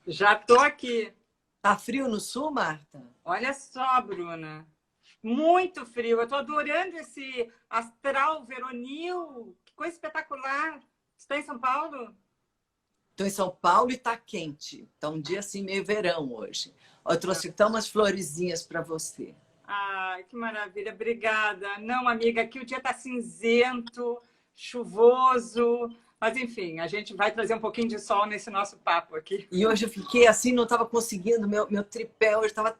Já tô aqui. Tá frio no sul, Marta? Olha só, Bruna. Muito frio. Eu tô adorando esse astral veronil. Que coisa espetacular. Está em São Paulo? Estou em São Paulo e tá quente. Tá um dia assim meio verão hoje. Ó, eu Ah, trouxe então umas florezinhas para você. ai, que maravilha. Obrigada. Não, amiga, aqui o dia tá cinzento, chuvoso. Mas, enfim, a gente vai trazer um pouquinho de sol nesse nosso papo aqui. E hoje eu fiquei assim, não estava conseguindo, meu tripé hoje estava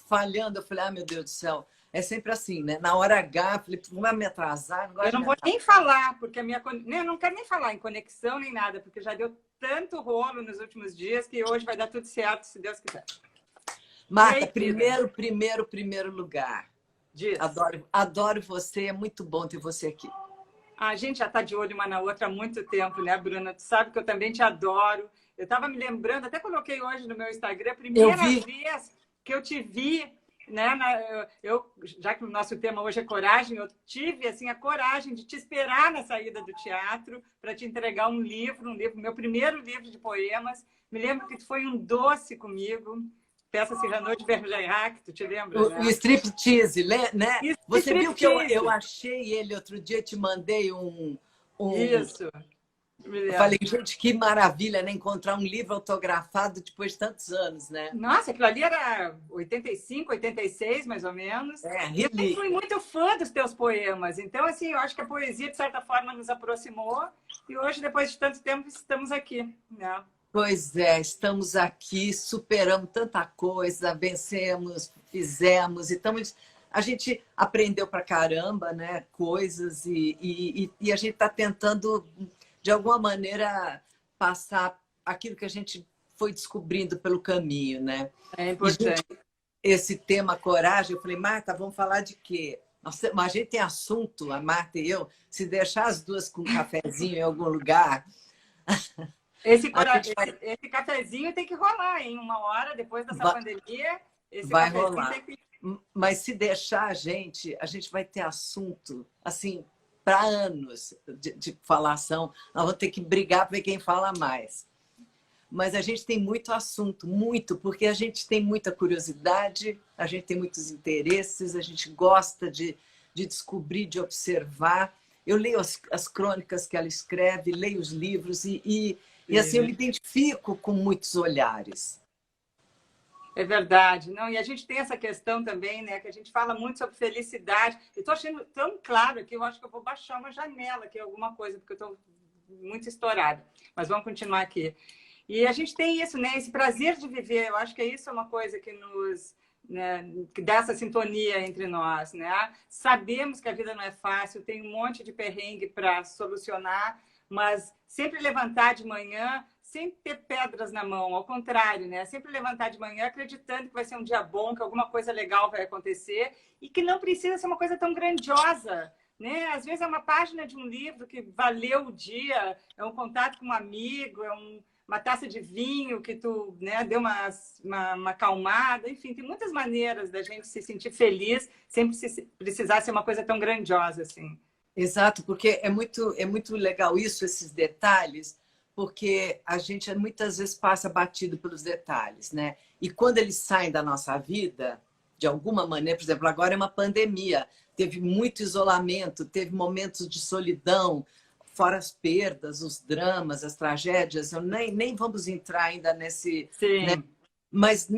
falhando. Eu falei, ah, meu Deus do céu. É sempre assim, né? Na hora H, eu falei, não vai me atrasar, não Eu gosto de não me vou atrasar. nem falar, porque a minha. Eu não quero nem falar em conexão nem nada, porque já deu tanto rolo nos últimos dias que hoje vai dar tudo certo, se Deus quiser. E Marta, aí, querida? primeiro lugar. Diz. Adoro você, é muito bom ter você aqui. A gente já está de olho uma na outra há muito tempo, né, Bruna? Tu sabe que eu também te adoro. Eu estava me lembrando, até coloquei hoje no meu Instagram, a Eu primeira vi. vez que eu te vi, né? Já que o nosso tema hoje é coragem, eu tive assim a coragem de te esperar na saída do teatro para te entregar um livro, meu primeiro livro de poemas. Me lembro que tu foi um doce comigo, peça Cyrano de Bergerac, tu te lembra, O né? striptease, né? E Você viu que eu striptease. achei ele outro dia, te mandei um. Isso, me Eu falei, lembro. gente, que maravilha, né? Encontrar um livro autografado depois de tantos anos, né? Nossa, aquilo ali era 85, 86, mais ou menos. É, E eu sempre fui relíquia. muito fã dos teus poemas. Então, assim, eu acho que a poesia, de certa forma, nos aproximou. E hoje, depois de tanto tempo, estamos aqui, né? Pois é, estamos aqui, superamos tanta coisa, vencemos, fizemos, e estamos. A gente aprendeu pra caramba, né? Coisas, e a gente está tentando, de alguma maneira, passar aquilo que a gente foi descobrindo pelo caminho, né? É E, gente, importante. esse tema coragem, eu falei, Marta, vamos falar de quê? Nossa, mas a gente tem assunto, a Marta e eu, se deixar as duas com um cafezinho em algum lugar, a gente Esse cafezinho tem que rolar, hein? Uma hora depois dessa vai, pandemia, esse vai cafezinho rolar. tem que. Mas se deixar a gente vai ter assunto, assim, para anos de falação. Nós vamos ter que brigar para ver quem fala mais. Mas a gente tem muito assunto, muito, porque a gente tem muita curiosidade, a gente tem muitos interesses, a gente gosta de descobrir, de observar. Eu leio as crônicas que ela escreve, leio os livros e assim eu me identifico com muitos olhares. É verdade. Não, e a gente tem essa questão também, né? Que a gente fala muito sobre felicidade. Eu estou achando tão claro que eu acho que eu vou baixar uma janela aqui, alguma coisa, porque eu estou muito estourada. Mas vamos continuar aqui. E a gente tem isso, né? Esse prazer de viver. Eu acho que isso é uma coisa que nos, né, que dá essa sintonia entre nós, né? Sabemos que a vida não é fácil, tem um monte de perrengue para solucionar, mas sempre levantar de manhã sem ter pedras na mão, ao contrário, né? Sempre levantar de manhã acreditando que vai ser um dia bom, que alguma coisa legal vai acontecer e que não precisa ser uma coisa tão grandiosa, né? Às vezes é uma página de um livro que valeu o dia, é um contato com um amigo, uma taça de vinho que tu, né, deu uma acalmada, enfim, tem muitas maneiras da gente se sentir feliz sem precisar ser uma coisa tão grandiosa assim. Exato, porque é muito legal isso, esses detalhes, porque a gente muitas vezes passa batido pelos detalhes, né? E quando eles saem da nossa vida, de alguma maneira, por exemplo, agora é uma pandemia, teve muito isolamento, teve momentos de solidão, fora as perdas, os dramas, as tragédias, eu nem vamos entrar ainda nesse, né? Sim. Mas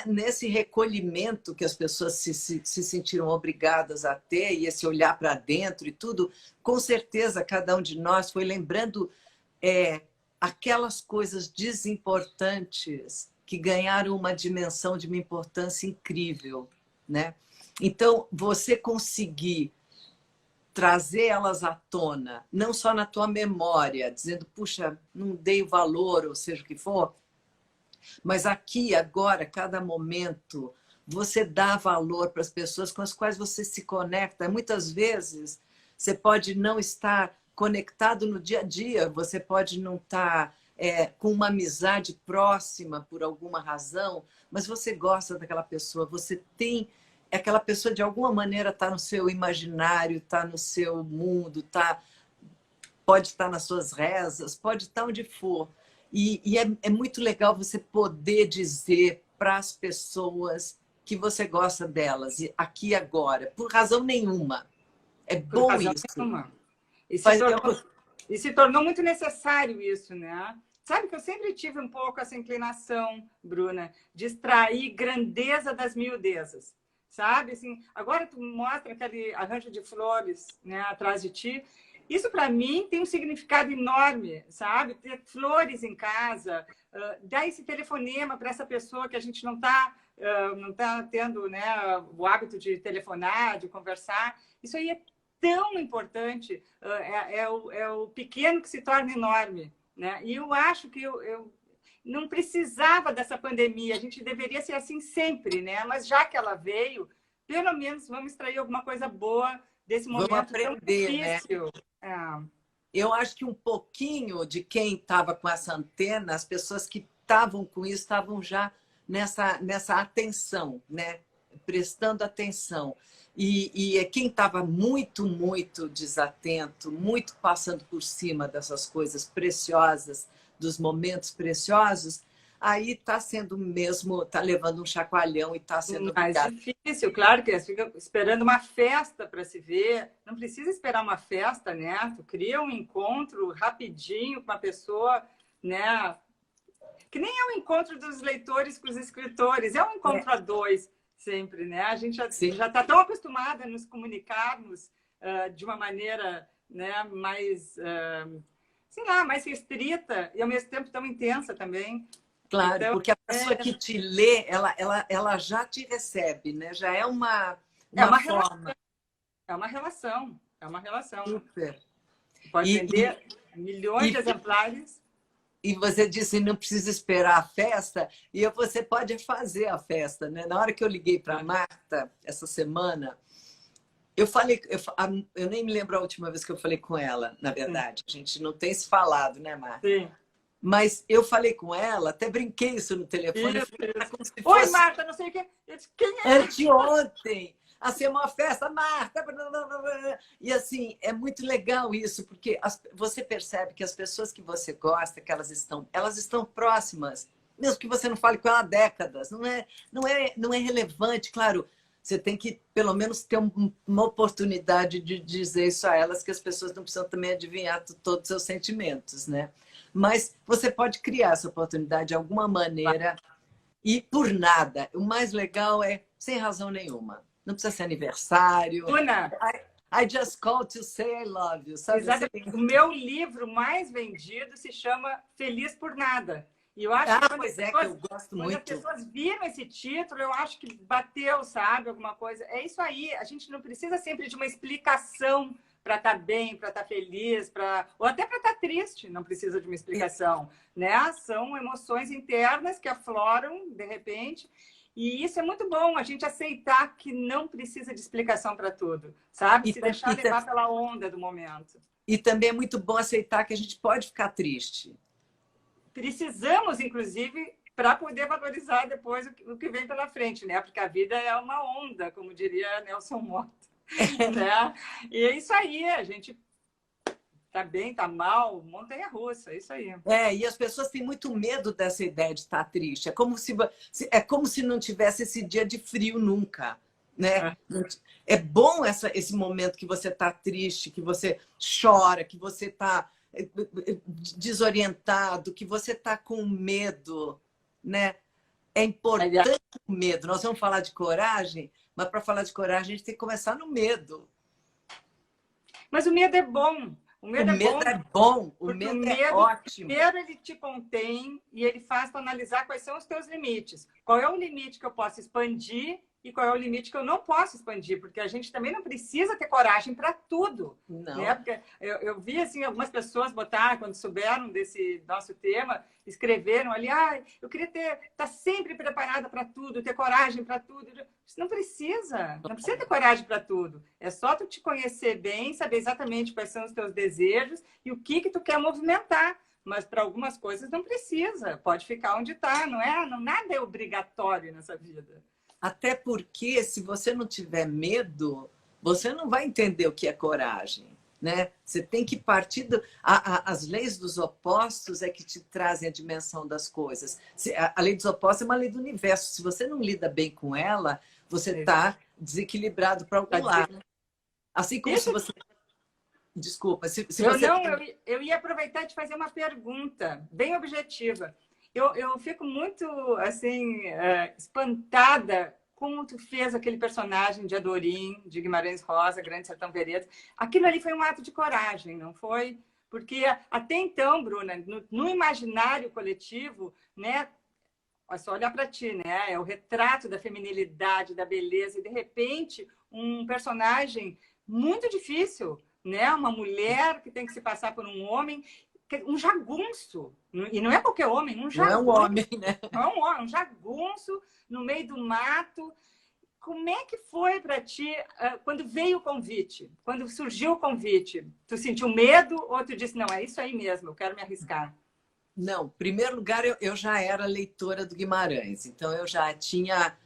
nesse recolhimento que as pessoas se sentiram obrigadas a ter, e esse olhar para dentro e tudo, com certeza cada um de nós foi lembrando aquelas coisas desimportantes que ganharam uma dimensão de uma importância incrível, né? Então, você conseguir trazer elas à tona, não só na tua memória, dizendo, puxa, não dei o valor, ou seja o que for, mas aqui, agora, cada momento, você dá valor para as pessoas com as quais você se conecta. Muitas vezes, você pode não estar conectado no dia a dia, você pode não estar com uma amizade próxima por alguma razão, mas você gosta daquela pessoa, você tem. Aquela pessoa, de alguma maneira, está no seu imaginário, está no seu mundo, pode estar nas suas rezas, pode estar onde for. E é muito legal você poder dizer para as pessoas que você gosta delas, aqui e agora, por razão nenhuma. É Por bom razão isso. nenhuma. E se Faz, tornou, e se tornou muito necessário isso, né? Sabe que eu sempre tive um pouco essa inclinação, Bruna, de extrair grandeza das miudezas, sabe? Assim, agora tu mostra aquele arranjo de flores, né, atrás de ti. Isso, para mim, tem um significado enorme, sabe? Ter flores em casa, dar esse telefonema para essa pessoa que a gente não tá tendo, né, o hábito de telefonar, de conversar. Isso aí é tão importante, é o pequeno que se torna enorme, né? E eu acho que eu não precisava dessa pandemia, a gente deveria ser assim sempre, né? Mas já que ela veio, pelo menos vamos extrair alguma coisa boa desse vamos momento tão aprender, né? difícil. É. Eu acho que um pouquinho de quem estava com essa antena, as pessoas que estavam com isso, estavam já nessa atenção, né? Prestando atenção. E quem estava muito, muito desatento, muito passando por cima dessas coisas preciosas, dos momentos preciosos, aí está sendo mesmo, está levando um chacoalhão e está sendo Mais obrigado. difícil, claro que eles ficam esperando uma festa para se ver. Não precisa esperar uma festa, né? Tu cria um encontro rapidinho com uma pessoa, né? Que nem é o encontro dos leitores com os escritores, é um encontro a dois sempre, né? A gente já está tão acostumada a nos comunicarmos de uma maneira, né, mais, sei lá, mais restrita e ao mesmo tempo tão intensa também. Claro, Então, porque a pessoa que te lê, ela já te recebe, né? Já é uma forma. É uma relação, é uma relação. Super. Pode vender milhões de exemplares. E você disse não precisa esperar a festa, e você pode fazer a festa, né? Na hora que eu liguei para a Marta essa semana, eu falei, eu nem me lembro a última vez que eu falei com ela, na verdade. A gente não tem se falado, né, Marta? Sim. Mas eu falei com ela, até brinquei isso no telefone. Isso. Como se Oi, fosse Marta, não sei o quê. Eu disse, quem é? anteontem. Assim, uma festa, Marta. E assim, é muito legal isso, porque você percebe que as pessoas que você gosta, que elas estão próximas, mesmo que você não fale com ela há décadas. Não é relevante, claro. Você tem que, pelo menos, ter uma oportunidade de dizer isso a elas, que as pessoas não precisam também adivinhar todos os seus sentimentos, né? Mas você pode criar essa oportunidade de alguma maneira e por nada. O mais legal é sem razão nenhuma. Não precisa ser aniversário. Bruna, I just called to say I love you. Sabe? exatamente. O meu livro mais vendido se chama Feliz por Nada. E eu acho que pois que eu gosto muito. Quando as pessoas viram esse título, eu acho que bateu, sabe? Alguma coisa. É isso aí. A gente não precisa sempre de uma explicação para estar bem, para estar feliz, ou até para estar triste. Não precisa de uma explicação, né? São emoções internas que afloram de repente. E isso é muito bom, a gente aceitar que não precisa de explicação para tudo, sabe? Se deixar levar pela onda do momento. E também é muito bom aceitar que a gente pode ficar triste. Precisamos, inclusive, para poder valorizar depois o que vem pela frente, né? Porque a vida é uma onda, como diria Nelson Motta. Né? E é isso aí, a gente tá bem, tá mal, montanha-russa, é isso aí. E as pessoas têm muito medo dessa ideia de estar triste. É como se não tivesse esse dia de frio nunca, né? É bom esse momento que você está triste, que você chora, que você está desorientado, que você está com medo, né? É importante o medo. Nós vamos falar de coragem, mas para falar de coragem a gente tem que começar no medo. Mas o medo é bom. O medo é bom. O medo é ótimo. Primeiro, ele te contém e ele faz tu analisar quais são os teus limites. Qual é o limite que eu posso expandir e qual é o limite que eu não posso expandir, porque a gente também não precisa ter coragem para tudo. Não. Né? Porque eu vi assim, algumas pessoas botar, quando souberam desse nosso tema, escreveram ali, eu queria estar sempre preparada para tudo, ter coragem para tudo. Isso não precisa ter coragem para tudo. É só tu te conhecer bem, saber exatamente quais são os teus desejos e o que tu quer movimentar. Mas para algumas coisas não precisa, pode ficar onde está, não é? Nada é obrigatório nessa vida. Até porque, se você não tiver medo, você não vai entender o que é coragem. né? Você tem que partir as leis dos opostos é que te trazem a dimensão das coisas. A lei dos opostos é uma lei do universo. Se você não lida bem com ela, você está desequilibrado para algum lado. Assim como se você... Desculpa, se você... Eu ia aproveitar e te fazer uma pergunta bem objetiva. Eu fico muito, assim, espantada como tu fez aquele personagem de Adorim, de Guimarães Rosa, Grande Sertão Veredas. Aquilo ali foi um ato de coragem, não foi? Porque até então, Bruna, no imaginário coletivo, né? É só olhar para ti, né? É o retrato da feminilidade, da beleza, e de repente um personagem muito difícil, né? Uma mulher que tem que se passar por um homem, um jagunço, e não é qualquer homem, um jagunço. Não é um homem, né? Não é um homem, um jagunço no meio do mato. Como é que foi para ti quando veio o convite? Quando surgiu o convite? Tu sentiu medo ou tu disse, não, é isso aí mesmo, eu quero me arriscar? Não, em primeiro lugar, eu já era leitora do Guimarães, então eu já tinha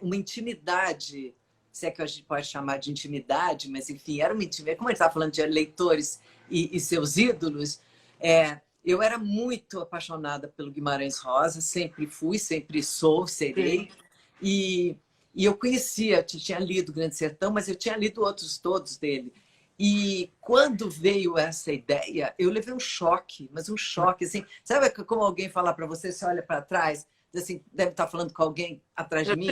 uma intimidade, se é que a gente pode chamar de intimidade, mas enfim, era uma intimidade. Como a gente estava falando de leitores e seus ídolos, eu era muito apaixonada pelo Guimarães Rosa, sempre fui, sempre sou, serei. E eu conhecia, tinha lido Grande Sertão, mas eu tinha lido outros todos dele. E quando veio essa ideia, eu levei um choque, mas um choque, assim, sabe como alguém falar para você, você olha para trás, assim, deve estar falando com alguém atrás de mim,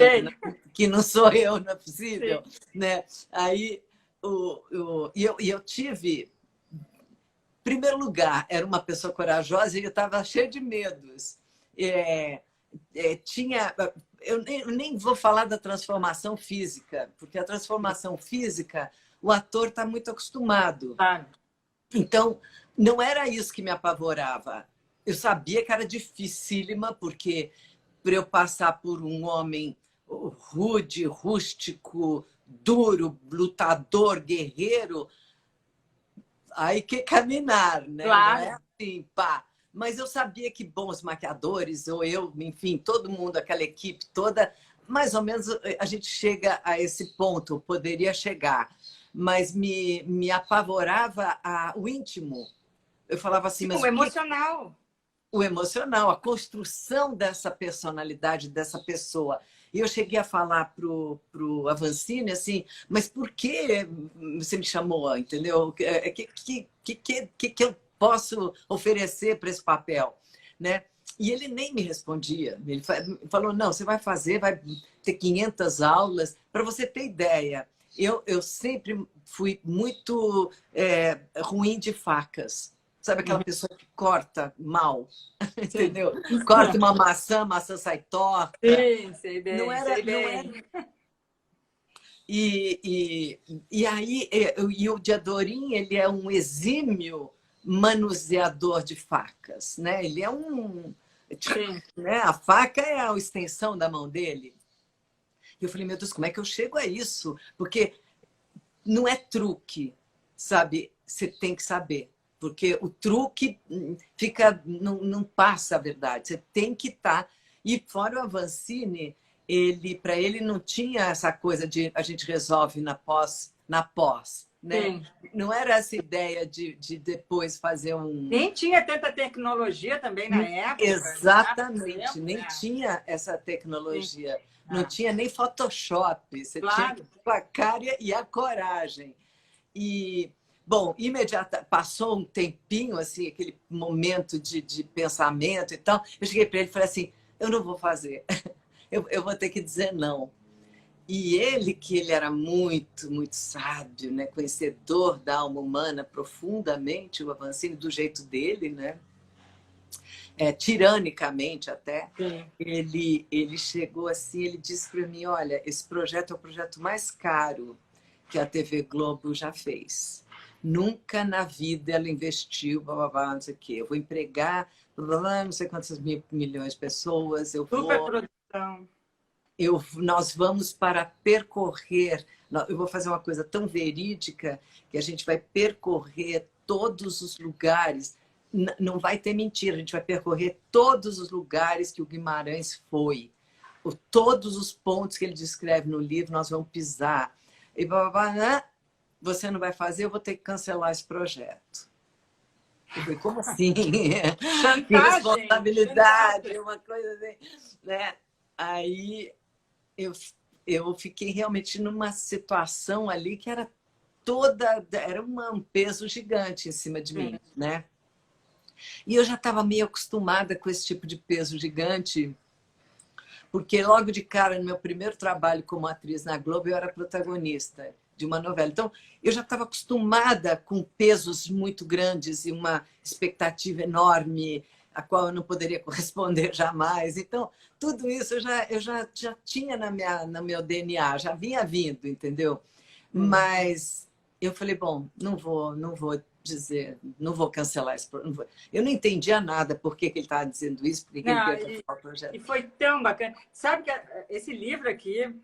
que não sou eu, não é possível, né? Aí eu tive, em primeiro lugar, era uma pessoa corajosa e eu estava cheia de medos. Eu nem vou falar da transformação física, porque a transformação física o ator está muito acostumado. Então, não era isso que me apavorava. Eu sabia que era dificílima, porque para eu passar por um homem rude, rústico, duro, lutador, guerreiro, aí que caminhar, né? Claro. Não é assim, pá. Mas eu sabia que bons maquiadores, ou eu, enfim, todo mundo, aquela equipe toda, mais ou menos a gente chega a esse ponto, poderia chegar. Mas me apavorava o íntimo. Eu falava assim, mas o emocional. O emocional, a construção dessa personalidade, dessa pessoa. E eu cheguei a falar pro Avancini assim, mas por que você me chamou, entendeu? O que eu posso oferecer para esse papel, né? E ele nem me respondia. Ele falou, não, você vai fazer, vai ter 500 aulas. Para você ter ideia, eu sempre fui muito ruim de facas. Sabe aquela pessoa que corta mal? Entendeu? Corta uma maçã, a maçã sai torta. Sim, sei bem, não era, sei bem. Não era... E aí, o Diadorim, ele é um exímio manuseador de facas, né? Ele é né? A faca é a extensão da mão dele. E eu falei, meu Deus, como é que eu chego a isso? Porque não é truque, sabe? Você tem que saber. Porque o truque não passa a verdade. Você tem que estar. E fora o Avancini, para ele não tinha essa coisa de a gente resolve na pós, né? Não era essa ideia de depois fazer um... Nem tinha tanta tecnologia também na época. Exatamente, nem tinha essa tecnologia. Não tinha nem Photoshop. Você tinha que ter a cara e a coragem. E, bom, passou um tempinho, assim, aquele momento de pensamento e tal. Eu cheguei para ele e falei assim, eu não vou fazer. Eu vou ter que dizer não. E ele era muito, muito sábio, né? Conhecedor da alma humana profundamente, o Avancini, do jeito dele, né? Tiranicamente até. Ele chegou assim, ele disse para mim, olha, esse projeto é o projeto mais caro que a TV Globo já fez. Nunca na vida ela investiu, blá, blá, blá, não sei o quê. Eu vou empregar, blá, blá, não sei quantas milhões de pessoas. Superprodução. Nós vamos para percorrer, eu vou fazer uma coisa tão verídica que a gente vai percorrer todos os lugares, não vai ter mentira, a gente vai percorrer todos os lugares que o Guimarães foi, todos os pontos que ele descreve no livro, nós vamos pisar. E blá, blá, blá, você não vai fazer, eu vou ter que cancelar esse projeto. Eu falei, como assim? Que responsabilidade, chantagem. uma coisa assim, né? Aí eu fiquei realmente numa situação ali que era um peso gigante em cima de mim, né? E eu já estava meio acostumada com esse tipo de peso gigante, porque logo de cara, no meu primeiro trabalho como atriz na Globo, eu era protagonista de uma novela. Então, eu já estava acostumada com pesos muito grandes e uma expectativa enorme, a qual eu não poderia corresponder jamais. Então, tudo isso eu já tinha no meu DNA, já vinha vindo, entendeu? Mas eu falei, bom, não vou dizer, não vou cancelar esse projeto. Eu não entendia nada por que ele estava dizendo isso, por que ele Não, queria cancelar o projeto. e foi tão bacana. Sabe que esse livro aqui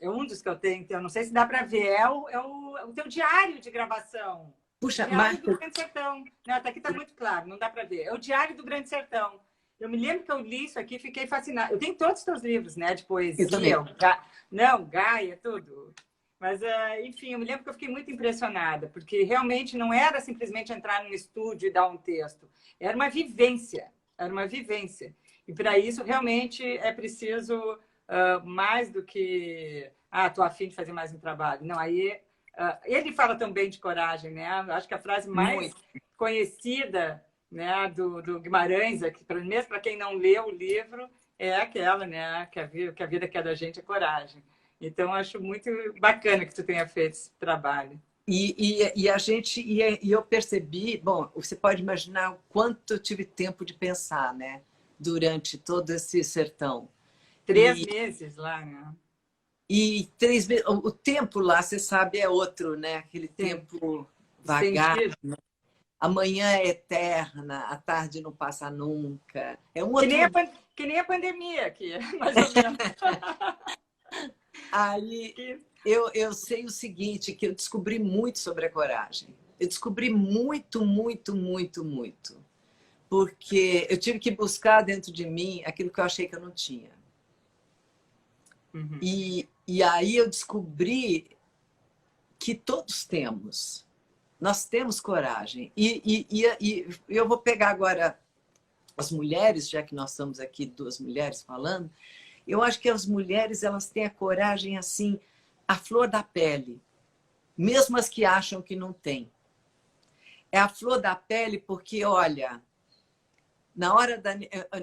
é um dos que eu tenho, então, não sei se dá para ver, o teu diário de gravação. Puxa, Diário do Marta, Grande Sertão. Não, tá aqui está muito claro, não dá para ver. É o Diário do Grande Sertão. Eu me lembro que eu li isso aqui e fiquei fascinada. Eu tenho todos os teus livros, né? De eu também. poesia, não, Gaia, tudo. Mas, enfim, eu me lembro que eu fiquei muito impressionada, porque realmente não era simplesmente entrar num estúdio e dar um texto. Era uma vivência, era uma vivência. E para isso, realmente, é preciso mais do que... Ah, estou afim de fazer mais um trabalho. Não, aí... ele fala também de coragem, né? Acho que a frase mais Muito. conhecida, né, do Guimarães, mesmo para quem não leu o livro, é aquela, né? Que a vida que é da gente é coragem. Então, acho muito bacana que tu tenha feito esse trabalho. E eu percebi, bom, você pode imaginar o quanto eu tive tempo de pensar, né? Durante todo esse sertão. 3 meses lá, né? E 3 meses, o tempo lá, você sabe, é outro, né? Aquele Sim, tempo vagar. estendido. Amanhã é eterna, a tarde não passa nunca. É um Que nem outro. que nem a pandemia aqui, mais ou menos. Aí eu sei o seguinte, que eu descobri muito sobre a coragem. Eu descobri muito, muito, muito, muito. Porque eu tive que buscar dentro de mim aquilo que eu achei que eu não tinha. Uhum. E aí eu descobri que todos temos. Nós temos coragem. E eu vou pegar agora as mulheres, já que nós estamos aqui, 2 mulheres falando. Eu acho que as mulheres, elas têm a coragem assim, a flor da pele, mesmo as que acham que não têm. É a flor da pele porque, olha, na hora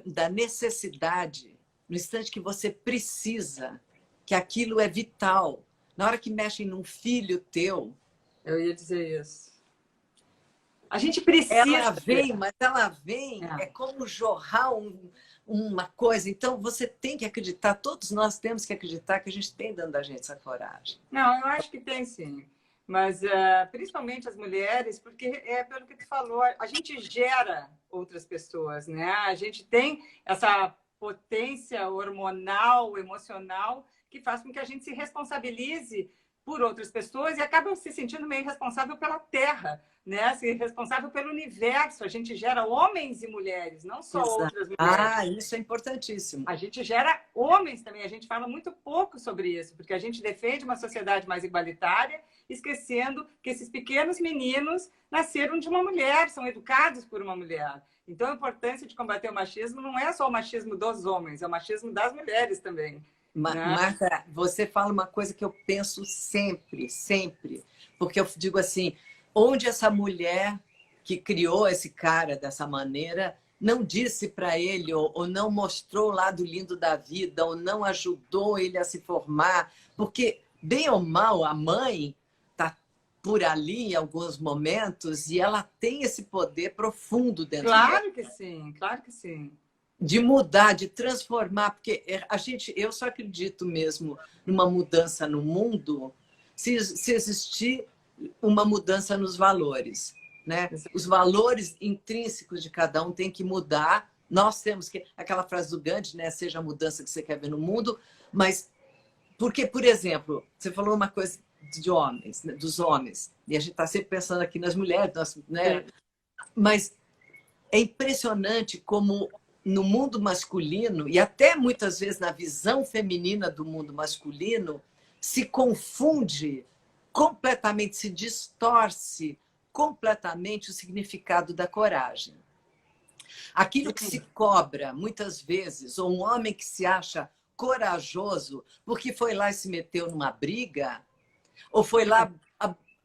da necessidade, no instante que você precisa, que aquilo é vital, na hora que mexem num filho teu, Eu ia dizer isso. A gente ela precisa. vem, mas ela vem, é É. como jorrar uma coisa. Então, você tem que acreditar, todos nós temos que acreditar que a gente tem dentro da gente essa coragem. Não, eu acho que tem sim. Mas principalmente as mulheres, porque é pelo que tu falou, a gente gera outras pessoas, né? A gente tem essa potência hormonal, emocional, que faz com que a gente se responsabilize por outras pessoas e acaba se sentindo meio responsável pela Terra, né? Se responsável pelo universo. A gente gera homens e mulheres, não só Exato. outras mulheres. Ah, isso é importantíssimo. A gente gera homens também, a gente fala muito pouco sobre isso, porque a gente defende uma sociedade mais igualitária, esquecendo que esses pequenos meninos nasceram de uma mulher, são educados por uma mulher. Então, a importância de combater o machismo não é só o machismo dos homens, é o machismo das mulheres também. Né? Marta, você fala uma coisa que eu penso sempre, sempre. Porque eu digo assim, onde essa mulher que criou esse cara dessa maneira não disse para ele, ou não mostrou o lado lindo da vida, ou não ajudou ele a se formar. Porque, bem ou mal, a mãe está por ali em alguns momentos e ela tem esse poder profundo dentro dela. Claro que sim, claro que sim. De mudar, de transformar, porque eu só acredito mesmo numa mudança no mundo se existir uma mudança nos valores, né? Os valores intrínsecos de cada um têm que mudar. Nós temos que, aquela frase do Gandhi, né? Seja a mudança que você quer ver no mundo, mas porque, por exemplo, você falou uma coisa de homens, né? Dos homens, e a gente está sempre pensando aqui nas mulheres, né? Mas é impressionante como no mundo masculino, e até muitas vezes na visão feminina do mundo masculino, se confunde completamente se distorce completamente o significado da coragem. Aquilo que se cobra, muitas vezes, ou um homem que se acha corajoso porque foi lá e se meteu numa briga, ou foi lá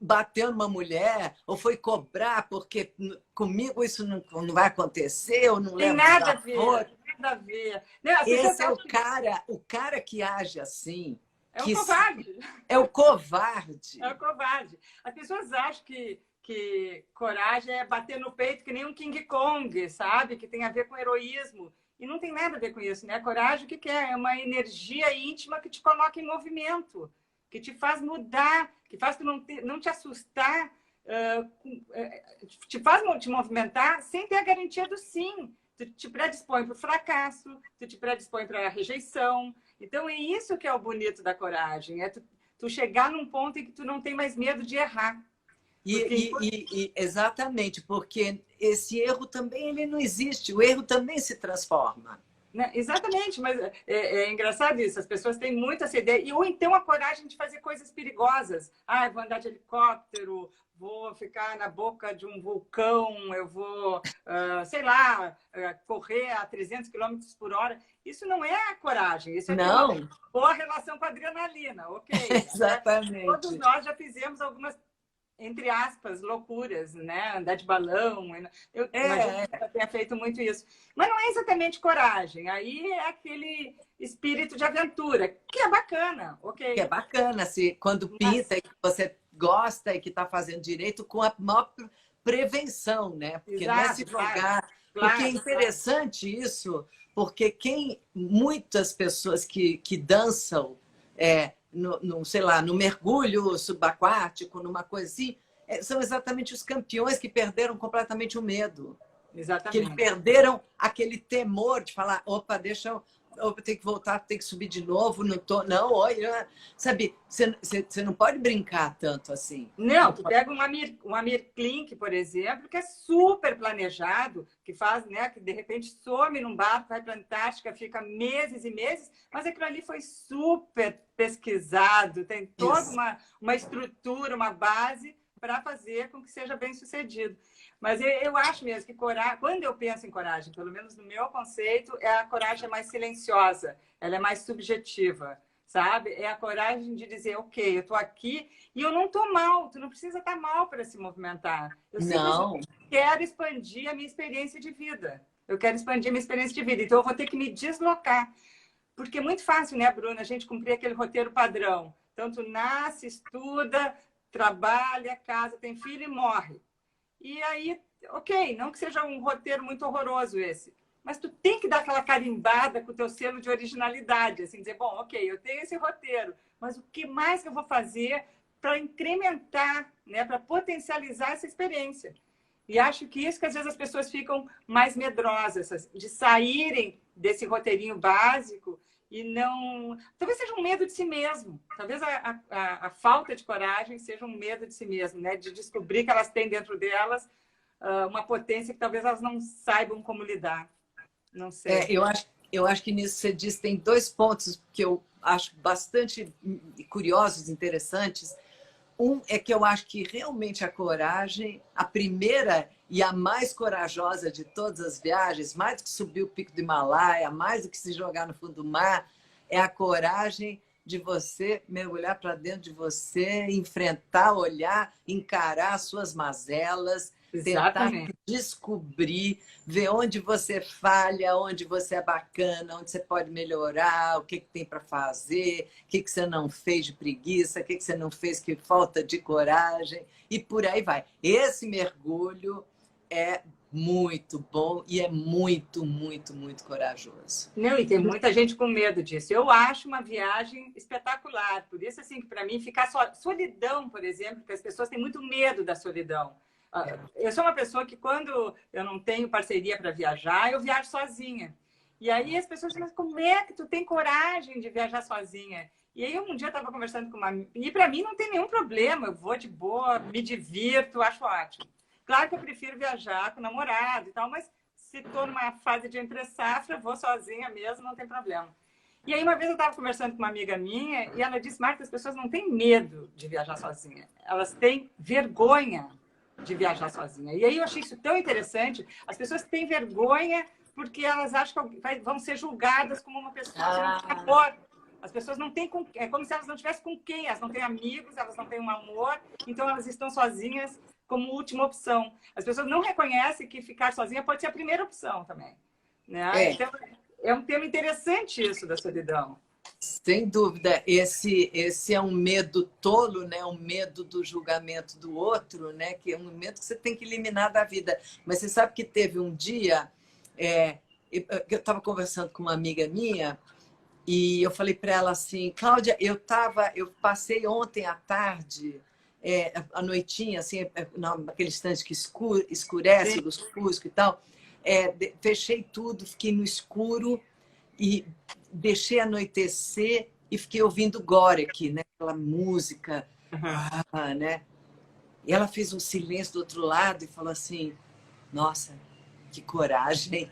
bateu numa mulher, ou foi cobrar porque comigo isso não vai acontecer, ou não Tem leva nada a ver, desaforo. nada a ver. Não, as pessoas Esse é acham que o cara que age assim, é um covarde. é o covarde. É o covarde. As pessoas acham que coragem é bater no peito que nem um King Kong, sabe? Que tem a ver com heroísmo. E não tem nada a ver com isso, né? Coragem, o que é? É uma energia íntima que te coloca em movimento, que te faz mudar, que faz tu não te assustar, te faz te movimentar sem ter a garantia do sim. Tu te predispõe para o fracasso, tu te predispõe para a rejeição. Então, é isso que é o bonito da coragem, é tu chegar num ponto em que tu não tem mais medo de errar. Exatamente, porque esse erro também ele não existe, o erro também se transforma. Né? Exatamente, mas é engraçado isso, as pessoas têm muito essa ideia, ou então a coragem de fazer coisas perigosas. Ah, eu vou andar de helicóptero, vou ficar na boca de um vulcão, eu vou, sei lá, correr a 300 quilômetros por hora. Isso não é a coragem, isso é ter uma boa relação com a adrenalina, ok? Exatamente. Né? Todos nós já fizemos algumas, entre aspas, loucuras, né? Andar de balão. Eu imagino que ela tenha feito muito isso. Mas não é exatamente coragem. Aí é aquele espírito de aventura, que é bacana, ok? Que é bacana, se quando pinta e que você gosta e que está fazendo direito com a maior prevenção, né? Porque exato, não é se jogar. Porque é interessante isso, porque muitas pessoas que dançam sei lá, no mergulho subaquático, numa coisa assim, são exatamente os campeões que perderam completamente o medo. Exatamente. Que eles perderam aquele temor de falar, opa, deixa eu ter que voltar, ter que subir de novo, não, olha, sabe, você não pode brincar tanto assim. Não, tu pega um Amir Klink, por exemplo, que é super planejado, que faz, né, que de repente some num barco, vai para a Antártica, fica meses e meses, mas aquilo ali foi super pesquisado, tem toda uma estrutura, uma base para fazer com que seja bem sucedido. Mas eu acho mesmo que coragem, quando eu penso em coragem, pelo menos no meu conceito, a coragem mais silenciosa, ela é mais subjetiva, sabe? É a coragem de dizer, ok, eu estou aqui e eu não estou mal, tu não precisa estar mal para se movimentar. Eu simplesmente quero expandir a minha experiência de vida. Eu quero expandir a minha experiência de vida, então eu vou ter que me deslocar. Porque é muito fácil, né, Bruna, a gente cumprir aquele roteiro padrão. Então, tu nasce, estuda, trabalha, casa, tem filho e morre. E aí, ok, não que seja um roteiro muito horroroso esse, mas tu tem que dar aquela carimbada com o teu selo de originalidade, assim, dizer, bom, ok, eu tenho esse roteiro, mas o que mais que eu vou fazer para incrementar, né, para potencializar essa experiência? E acho que isso que às vezes as pessoas ficam mais medrosas, de saírem desse roteirinho básico e não... Talvez seja um medo de si mesmo. Talvez a falta de coragem seja um medo de si mesmo, né? De descobrir que elas têm dentro delas uma potência que talvez elas não saibam como lidar. Não sei. Eu acho que nisso você diz, tem dois pontos que eu acho bastante curiosos, interessantes. Um é que eu acho que realmente a coragem, a primeira e a mais corajosa de todas as viagens, mais do que subir o pico do Himalaia, mais do que se jogar no fundo do mar, é a coragem de você mergulhar para dentro de você, enfrentar, olhar, encarar as suas mazelas, tentar descobrir, ver onde você falha, onde você é bacana, onde você pode melhorar, o que tem para fazer, o que você não fez de preguiça, o que você não fez que falta de coragem, e por aí vai. Esse mergulho é muito bom e é muito, muito, muito corajoso. Não, e tem muita gente com medo disso. Eu acho uma viagem espetacular. Por isso, assim, que para mim ficar solidão, por exemplo, porque as pessoas têm muito medo da solidão. Eu sou uma pessoa que, quando eu não tenho parceria para viajar, eu viajo sozinha. E aí as pessoas dizem, mas como é que tu tem coragem de viajar sozinha? E aí um dia eu estava conversando com uma... E para mim não tem nenhum problema, eu vou de boa, me divirto, acho ótimo. Claro que eu prefiro viajar com namorado e tal, mas se estou numa fase de entre-safra, vou sozinha mesmo, não tem problema. E aí, uma vez eu estava conversando com uma amiga minha e ela disse, Marta, as pessoas não têm medo de viajar sozinha. Elas têm vergonha de viajar sozinha. E aí eu achei isso tão interessante. As pessoas têm vergonha porque elas acham que vão ser julgadas como uma pessoa que não tem amor. As pessoas não têm... É como se elas não tivessem com quem. Elas não têm amigos, elas não têm um amor. Então, elas estão sozinhas como última opção. As pessoas não reconhecem que ficar sozinha pode ser a primeira opção também. Né? Então, é um tema interessante isso da solidão. Sem dúvida. Esse é um medo tolo, né? Um medo do julgamento do outro, né? Que é um medo que você tem que eliminar da vida. Mas você sabe que teve um dia... eu estava conversando com uma amiga minha e eu falei para ela assim, Cláudia, eu passei ontem à tarde, à noitinha, assim, naquele instante que escurece, Sim. lusco-fusco e tal, fechei tudo, fiquei no escuro e deixei anoitecer e fiquei ouvindo Gorek, né? Aquela música, né? E ela fez um silêncio do outro lado e falou assim, nossa, que coragem.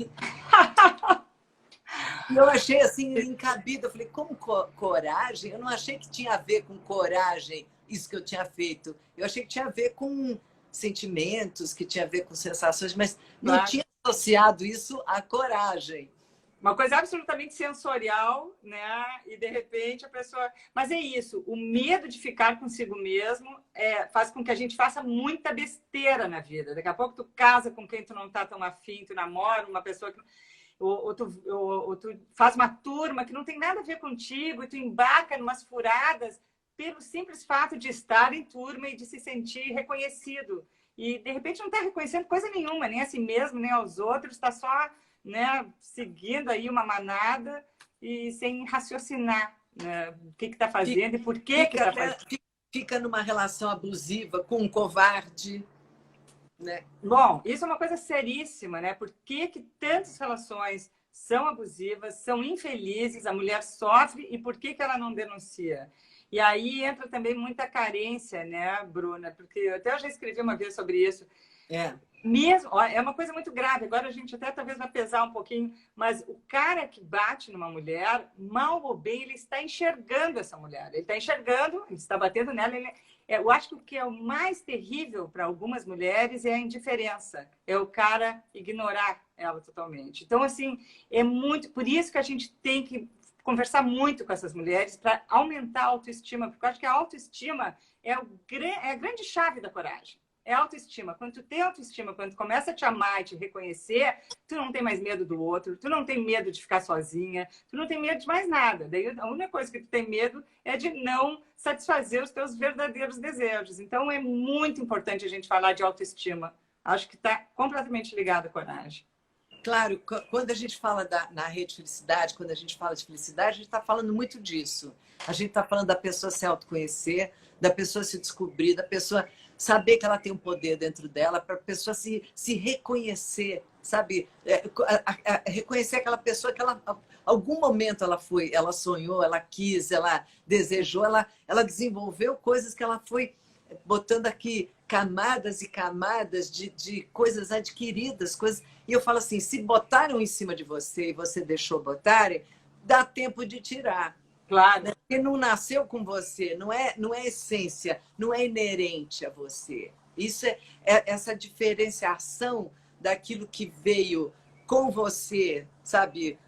E eu achei assim, encabido. Eu falei, como coragem? Eu não achei que tinha a ver com coragem isso que eu tinha feito. Eu achei que tinha a ver com sentimentos, que tinha a ver com sensações, mas não tinha associado isso à coragem. Uma coisa absolutamente sensorial, né? E de repente a pessoa... Mas é isso, o medo de ficar consigo mesmo faz com que a gente faça muita besteira na vida. Daqui a pouco tu casa com quem tu não tá tão afim, tu namora uma pessoa que... Ou tu faz uma turma que não tem nada a ver contigo e tu embarca em umas furadas pelo simples fato de estar em turma e de se sentir reconhecido. E, de repente, não está reconhecendo coisa nenhuma, nem a si mesmo, nem aos outros, está só, né, seguindo aí uma manada e sem raciocinar, né, o que está fazendo e por que está fazendo. Fica numa relação abusiva com um covarde. Né? Bom, isso é uma coisa seríssima, né? Por que tantas relações são abusivas, são infelizes, a mulher sofre e por que ela não denuncia? E aí entra também muita carência, né, Bruna? Porque eu até já escrevi uma vez sobre isso. Mesmo, ó, é uma coisa muito grave. Agora a gente até talvez vai pesar um pouquinho, mas o cara que bate numa mulher, mal ou bem, ele está enxergando essa mulher. Ele está enxergando, ele está batendo nela. Eu acho que o que é o mais terrível para algumas mulheres é a indiferença. É o cara ignorar ela totalmente. Então, assim, é muito... Por isso que a gente tem que conversar muito com essas mulheres para aumentar a autoestima, porque eu acho que a autoestima é a grande chave da coragem. É autoestima. Quando tu tem autoestima, quando tu começa a te amar e te reconhecer, tu não tem mais medo do outro, tu não tem medo de ficar sozinha, tu não tem medo de mais nada. Daí a única coisa que tu tem medo é de não satisfazer os teus verdadeiros desejos. Então é muito importante a gente falar de autoestima. Acho que está completamente ligado à coragem. Claro, quando a gente fala na Rede Felicidade, quando a gente fala de felicidade, a gente está falando muito disso. A gente está falando da pessoa se autoconhecer, da pessoa se descobrir, da pessoa saber que ela tem um poder dentro dela, para a pessoa se reconhecer, sabe? Reconhecer aquela pessoa que algum momento ela sonhou, ela quis, ela desejou, ela desenvolveu coisas que ela foi botando aqui camadas e camadas de coisas adquiridas, coisas. E eu falo assim, se botaram em cima de você e você deixou botarem, dá tempo de tirar. Claro. Porque não nasceu com você, não é essência, não é inerente a você. Isso é essa diferenciação daquilo que veio com você, sabe?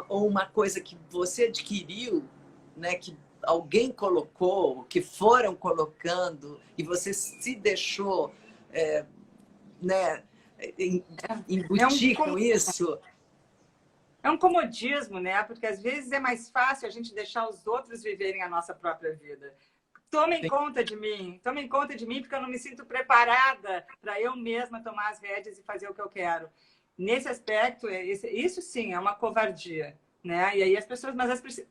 Ou uma coisa que você adquiriu, né? Que alguém colocou, que foram colocando, e você se deixou né? Embutir com isso. É um comodismo, né? Porque às vezes é mais fácil a gente deixar os outros viverem a nossa própria vida. Tomem conta de mim, porque eu não me sinto preparada para eu mesma tomar as rédeas e fazer o que eu quero. Nesse aspecto, isso sim é uma covardia, né? E aí as pessoas,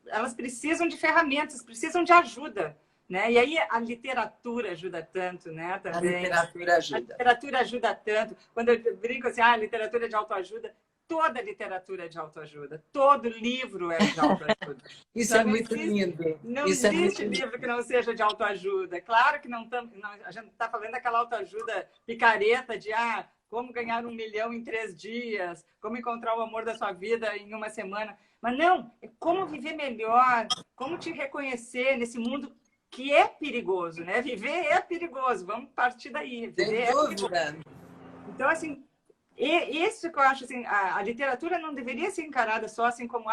elas precisam de ferramentas, precisam de ajuda, né? E aí a literatura ajuda tanto, né? Também. A literatura ajuda. A literatura ajuda tanto. Quando eu brinco assim, a literatura de autoajuda, toda literatura é de autoajuda, todo livro é de autoajuda. Isso é muito lindo. Não existe livro que não seja de autoajuda. Claro que a gente não está falando daquela autoajuda picareta de como ganhar 1 milhão em 3 dias, como encontrar o amor da sua vida em 1 semana. Mas não, é como viver melhor, como te reconhecer nesse mundo que é perigoso, né? Viver é perigoso, vamos partir daí. Viver Sem dúvida. então, assim, isso que eu acho, assim, a literatura não deveria ser encarada só assim como,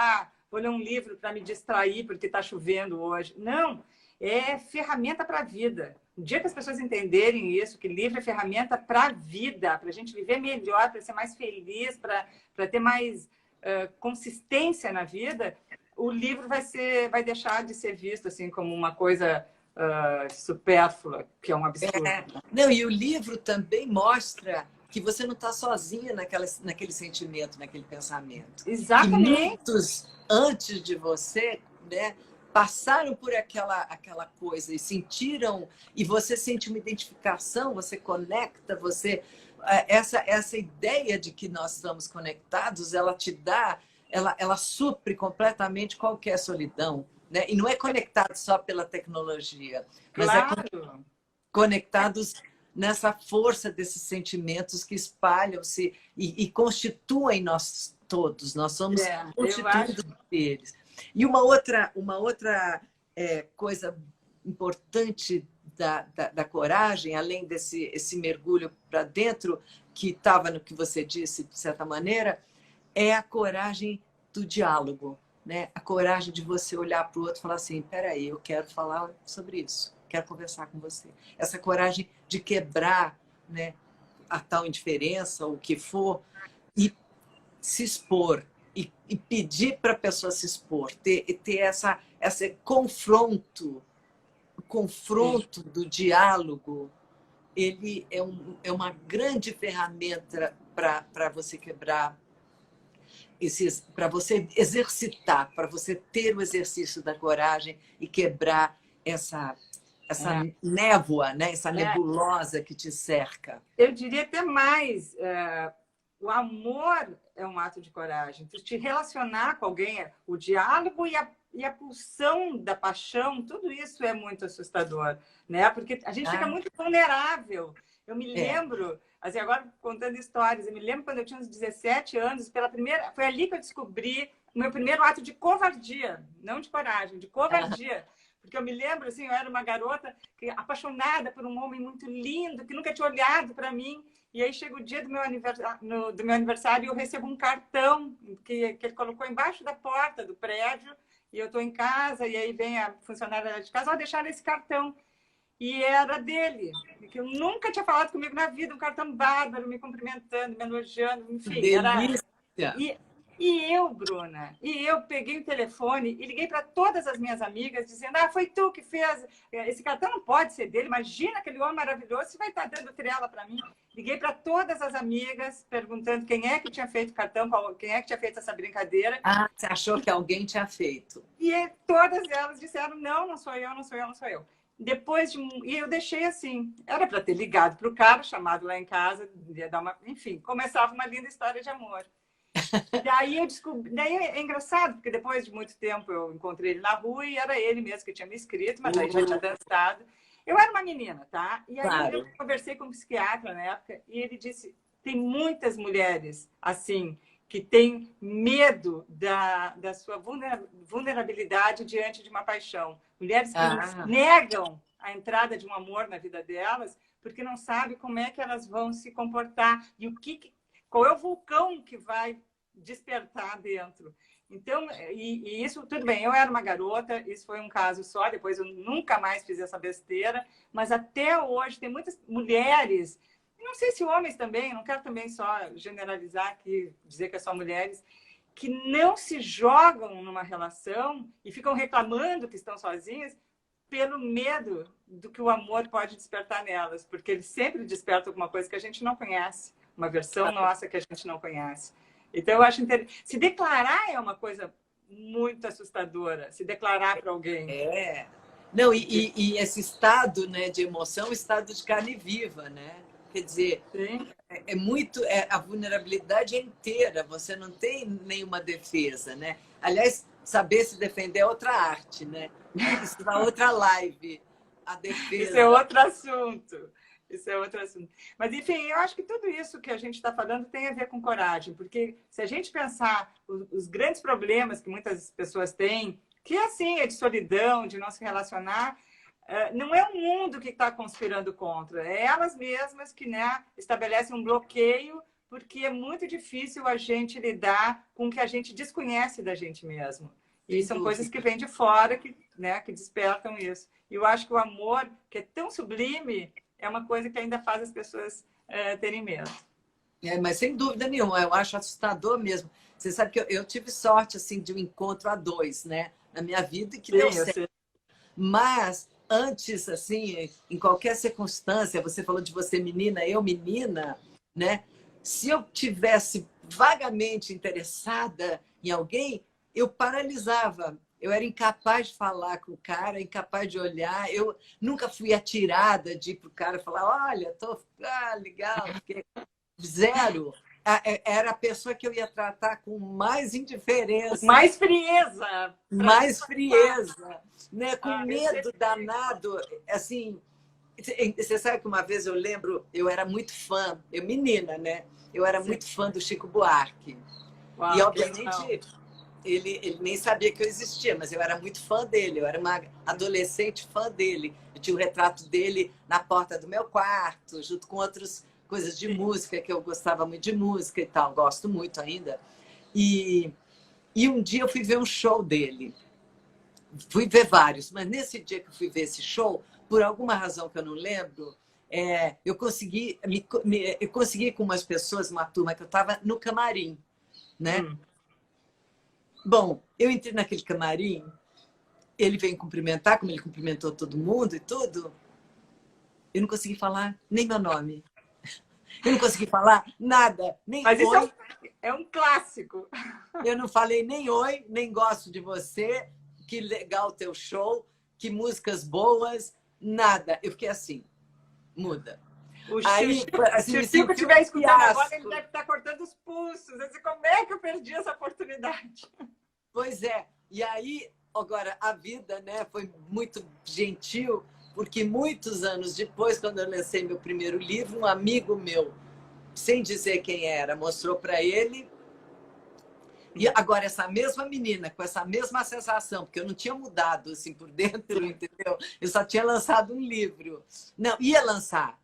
vou ler um livro para me distrair porque está chovendo hoje. Não, é ferramenta para a vida. O dia que as pessoas entenderem isso, que livro é ferramenta para a vida, para a gente viver melhor, para ser mais feliz, para ter mais consistência na vida, o livro vai deixar de ser visto assim como uma coisa supérflua, que é um absurdo. Não, e o livro também mostra que você não está sozinha naquele sentimento, naquele pensamento. Exatamente. Que muitos antes de você, né, passaram por aquela coisa e sentiram, e você sente uma identificação, você conecta, essa ideia de que nós estamos conectados, ela te dá, ela supre completamente qualquer solidão, né? E não é conectado só pela tecnologia, mas claro. Conectados nessa força desses sentimentos que espalham-se e constituem nós todos. Nós somos constituídos deles. E uma outra coisa importante da coragem, além esse mergulho para dentro, que estava no que você disse, de certa maneira, é a coragem do diálogo, né? A coragem de você olhar para o outro e falar assim, peraí, eu quero falar sobre isso, quero conversar com você. Essa coragem de quebrar, né, a tal indiferença, o que for, e se expor, e pedir para a pessoa se expor, ter esse confronto, o confronto do diálogo, ele é uma grande ferramenta para você quebrar, para você exercitar, para você ter o exercício da coragem e quebrar essa névoa, né? Essa nebulosa que te cerca. Eu diria até mais, o amor é um ato de coragem. Tu te relacionar com alguém, o diálogo e a pulsão da paixão, tudo isso é muito assustador, né? Porque a gente fica muito vulnerável. Eu me lembro, assim, agora contando histórias, eu me lembro quando eu tinha uns 17 anos, foi ali que eu descobri o meu primeiro ato de covardia, não de coragem, de covardia. Porque eu me lembro, assim, eu era uma garota apaixonada por um homem muito lindo, que nunca tinha olhado para mim. E aí chega o dia do meu aniversário e eu recebo um cartão que ele colocou embaixo da porta do prédio. E eu estou em casa, e aí vem a funcionária de casa, deixar esse cartão. E era dele, que eu nunca tinha falado comigo na vida, um cartão bárbaro, me cumprimentando, me elogiando, enfim. Delícia! E eu, Bruna, eu peguei o telefone e liguei para todas as minhas amigas, dizendo, foi tu que fez, esse cartão não pode ser dele, imagina aquele homem maravilhoso, você vai estar dando trela para mim. Liguei para todas as amigas, perguntando quem é que tinha feito o cartão, quem é que tinha feito essa brincadeira. Você achou que alguém tinha feito? E todas elas disseram, não sou eu, não sou eu, não sou eu. E eu deixei assim, era para ter ligado para o cara, chamado lá em casa, ia dar enfim, começava uma linda história de amor. Daí eu descobri, daí é engraçado, porque depois de muito tempo eu encontrei ele na rua e era ele mesmo que tinha me escrito, mas aí já tinha dançado. Eu era uma menina, tá? E aí eu conversei com um psiquiatra na época e ele disse, tem muitas mulheres assim, que têm medo da sua vulnerabilidade diante de uma paixão. Mulheres que negam a entrada de um amor na vida delas porque não sabem como é que elas vão se comportar e qual é o vulcão que vai despertar dentro. Então, e isso, tudo bem, eu era uma garota, isso foi um caso só, depois eu nunca mais fiz essa besteira, mas até hoje tem muitas mulheres, não sei se homens também, não quero também só generalizar aqui, dizer que é só mulheres, que não se jogam numa relação e ficam reclamando que estão sozinhas pelo medo do que o amor pode despertar nelas, porque ele sempre desperta alguma coisa que a gente não conhece, uma versão nossa que a gente não conhece. Então, eu acho interessante. Se declarar é uma coisa muito assustadora, se declarar para alguém. Não, e esse estado, né, de emoção, o estado de carne viva, né? Quer dizer, a vulnerabilidade é inteira, você não tem nenhuma defesa, né? Aliás, saber se defender é outra arte, né? Isso é outra live, a defesa. Isso é outro assunto. Isso é outro assunto. Mas, enfim, eu acho que tudo isso que a gente está falando tem a ver com coragem, porque se a gente pensar os grandes problemas que muitas pessoas têm, que assim, é de solidão, de não se relacionar, não é o mundo que está conspirando contra, é elas mesmas que, né, estabelecem um bloqueio, porque é muito difícil a gente lidar com o que a gente desconhece da gente mesmo. E são coisas que vêm de fora, que, né, que despertam isso. E eu acho que o amor, que é tão sublime, é uma coisa que ainda faz as pessoas terem medo. Mas sem dúvida nenhuma, eu acho assustador mesmo. Você sabe que eu tive sorte assim de um encontro a dois, né, na minha vida, que deu certo. Mas antes, assim, em qualquer circunstância, você falou de você menina, eu menina, né? Se eu tivesse vagamente interessada em alguém, eu paralisava. Eu era incapaz de falar com o cara, incapaz de olhar. Eu nunca fui atirada de ir para o cara falar: olha, legal, porque zero. Era a pessoa que eu ia tratar com mais indiferença. Mais frieza. Mais frieza, né? Com medo danado. Assim, você sabe que uma vez eu lembro, eu era muito fã, eu menina, né? Eu era muito fã do Chico Buarque. Uau, e, obviamente, ele nem sabia que eu existia, mas eu era muito fã dele. Eu era uma adolescente fã dele. Eu tinha um retrato dele na porta do meu quarto, junto com outras coisas de música, que eu gostava muito de música e tal. Gosto muito ainda. E um dia eu fui ver um show dele. Fui ver vários, mas nesse dia que eu fui ver esse show, por alguma razão que eu não lembro, eu consegui com umas pessoas, uma turma que eu estava no camarim, né? Bom, eu entrei naquele camarim, ele veio cumprimentar, como ele cumprimentou todo mundo e tudo. Eu não consegui falar nem meu nome. Eu não consegui falar nada, nem Mas oi. Isso é um clássico. Eu não falei nem oi, nem gosto de você, que legal o teu show, que músicas boas, nada. Eu fiquei assim, muda. Aí, se o Chico estiver escutando agora, ele deve estar cortando os pulsos. Como é que eu perdi essa oportunidade? Pois é. E aí, agora, a vida, né, foi muito gentil, porque muitos anos depois, quando eu lancei meu primeiro livro, um amigo meu, sem dizer quem era, mostrou para ele. E agora, essa mesma menina, com essa mesma sensação, porque eu não tinha mudado assim por dentro, entendeu? Eu só tinha lançado um livro. Não, ia lançar.